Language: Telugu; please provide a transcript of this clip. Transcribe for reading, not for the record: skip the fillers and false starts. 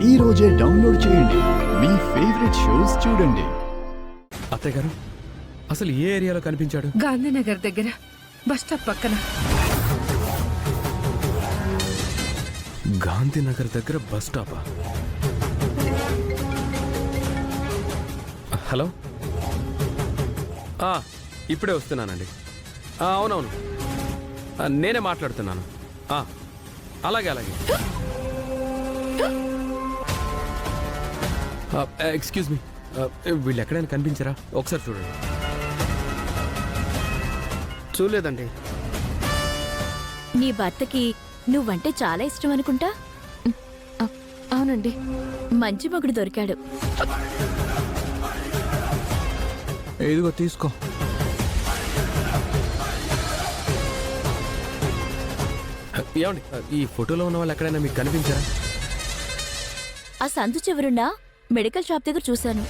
ఈ రోజే డౌన్లోడ్ చేయండి. మీ ఫేవరెట్ షోస్ చూడండి. అత్తయ్య గారు, అసలు ఏ ఏరియాలో కనిపించాడు? గాంధీనగర్ దగ్గర బస్ స్టాప్ పక్కన. గాంధీనగర్ దగ్గర బస్ స్టాపా? హలో, ఇప్పుడే వస్తున్నానండి. అవునవును, నేనే మాట్లాడుతున్నాను. అలాగే అలాగే. ఎక్స్క్యూజ్ మీ, వీళ్ళు ఎక్కడైనా కనిపించారా? ఒకసారి చూడండి. చూడలేదండి. నీ భర్తకి నువ్వంటే చాలా ఇష్టం అనుకుంటా. అవునండి. మంచి మగుడు దొరికాడు. ఇదిగో తీసుకో. ఏమండి, ఈ ఫోటోలో ఉన్న వాళ్ళు ఎక్కడైనా మీకు కనిపించారా? ఆ సందు చివరున్న మెడికల్ షాప్ దగ్గర చూశాను.